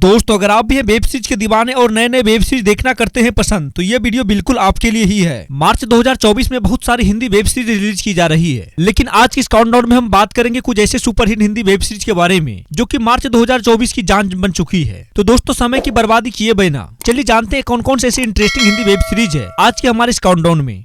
दोस्तों अगर आप भी वेब सीरीज के दीवाने और नए नए वेब सीरीज देखना करते हैं पसंद, तो ये वीडियो बिल्कुल आपके लिए ही है। मार्च 2024 में बहुत सारी हिंदी वेब सीरीज रिलीज की जा रही है, लेकिन आज की इस काउंटडाउन में हम बात करेंगे कुछ ऐसे सुपरहिट हिंदी वेब सीरीज के बारे में जो कि मार्च 2024 की जान बन चुकी है। तो दोस्तों समय की बर्बादी किए बिना चलिए जानते हैं कौन कौन से ऐसी इंटरेस्टिंग हिंदी वेब सीरीज है आज के हमारे इस काउंटडाउन में।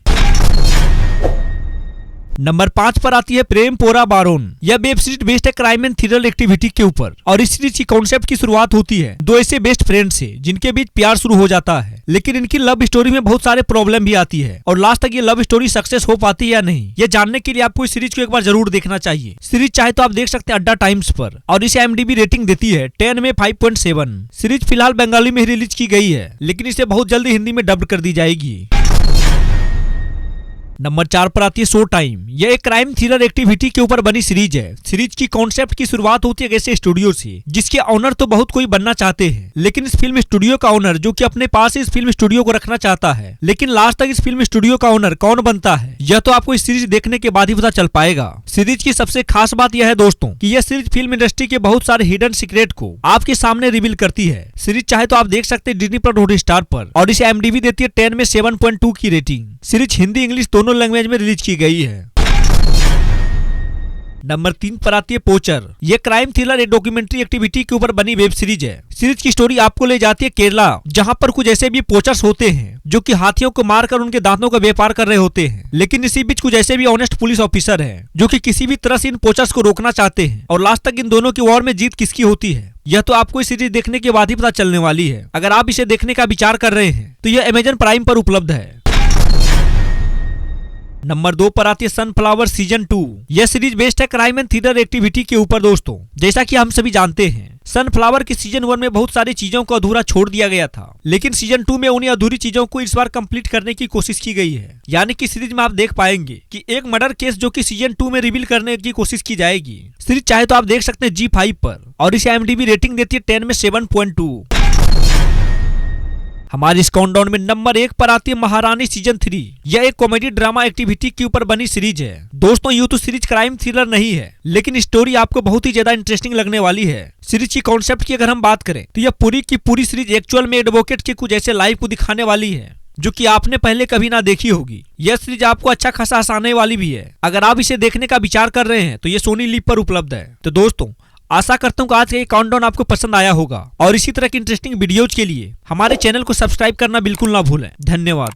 नंबर 5 पर आती है प्रेम पोरा बारोन। यह वेब सीरीज बेस्ड है क्राइम एंड थ्रिलर एक्टिविटी के ऊपर और इस सीरीज की कॉन्सेप्ट की शुरुआत होती है दो ऐसे बेस्ट फ्रेंड से जिनके बीच प्यार शुरू हो जाता है, लेकिन इनकी लव स्टोरी में बहुत सारे प्रॉब्लम भी आती है और लास्ट तक ये लव स्टोरी सक्सेस हो पाती है या नहीं, ये जानने के लिए आपको इस सीरीज को एक बार जरूर देखना चाहिए। सीरीज चाहे तो आप देख सकते हैं अड्डा टाइम्स पर और इसे IMDb रेटिंग देती है 10 में 5.7। सीरीज फिलहाल बंगाली में रिलीज की गई है, लेकिन इसे बहुत जल्दी हिंदी में डब्ड कर दी जाएगी। नंबर 4 पर आती है शो टाइम। यह एक क्राइम थ्रिलर एक्टिविटी के ऊपर बनी सीरीज है। सीरीज की कॉन्सेप्ट की शुरुआत होती है ऐसे स्टूडियो से जिसके ऑनर तो बहुत कोई बनना चाहते हैं, लेकिन इस फिल्म स्टूडियो का ऑनर जो कि अपने पास इस फिल्म स्टूडियो को रखना चाहता है, लेकिन लास्ट तक इस फिल्म स्टूडियो का ऑनर कौन बनता है यह तो आपको इस सीरीज देखने के बाद ही पता चल पाएगा। सीरीज की सबसे खास बात यह है दोस्तों कि यह सीरीज फिल्म इंडस्ट्री के बहुत सारे हिडन सीक्रेट को आपके सामने रिवील करती है। सीरीज चाहे तो आप देख सकते हैं डिज्नी पर, हॉटस्टार पर और इसे IMDb देती है 10 में 7.2 की रेटिंग। सीरीज हिंदी इंग्लिश दोनों लैंग्वेज में रिलीज की गई है। नंबर 3 पर आती है पोचर। यह क्राइम थ्रिलर एक डॉक्यूमेंट्री एक्टिविटी के ऊपर बनी वेब सीरीज है। सीरीज की स्टोरी आपको ले जाती है केरला, जहां पर कुछ ऐसे भी पोचर्स होते हैं जो कि हाथियों को मारकर उनके दांतों का व्यापार कर रहे होते हैं, लेकिन इसी बीच कुछ ऐसे भी ऑनेस्ट पुलिस ऑफिसर हैं जो कि किसी भी तरह से इन पोचर्स को रोकना चाहते हैं और लास्ट तक इन दोनों की वॉर में जीत किसकी होती है यह तो आपको इस सीरीज देखने के बाद ही पता चलने वाली है। अगर आप इसे देखने का विचार कर रहे हैं तो यह Amazon प्राइम पर उपलब्ध है। नंबर 2 पर आती है सनफ्लावर सीजन 2। यह सीरीज बेस्ड है क्राइम एंड थ्रिलर एक्टिविटी के ऊपर दोस्तों। जैसा कि हम सभी जानते हैं सनफ्लावर की सीजन 1 में बहुत सारी चीजों को अधूरा छोड़ दिया गया था, लेकिन सीजन 2 में उन्हीं अधूरी चीजों को इस बार कंप्लीट करने की कोशिश की गई है। यानी कि सीरीज में आप देख पाएंगे कि एक मर्डर केस जो कि सीजन 2 में रिवील करने की कोशिश की जाएगी। सीरीज चाहे तो आप देख सकते हैं G5 पर और इसे IMDb रेटिंग देती है 10 में 7.2। हमारे इस काउंटडाउन में नंबर 1 पर आती है महारानी सीजन 3। यह एक कॉमेडी ड्रामा एक्टिविटी के ऊपर बनी सीरीज है दोस्तों। यूं तो सीरीज क्राइम थ्रिलर नहीं है, लेकिन स्टोरी आपको बहुत ही ज्यादा इंटरेस्टिंग लगने वाली है। सीरीज की कॉन्सेप्ट की अगर हम बात करें तो यह पूरी की पूरी सीरीज एक्चुअल में एडवोकेट के कुछ ऐसे लाइफ को दिखाने वाली है जो कि आपने पहले कभी ना देखी होगी। यह सीरीज आपको अच्छा खासा हंसाने वाली भी है। अगर आप इसे देखने का विचार कर रहे हैं तो यह सोनी लिव पर उपलब्ध है। तो दोस्तों आशा करता हूँ कि आज का ये काउंटडाउन आपको पसंद आया होगा और इसी तरह की इंटरेस्टिंग वीडियोज के लिए हमारे चैनल को सब्सक्राइब करना बिल्कुल ना भूलें। धन्यवाद।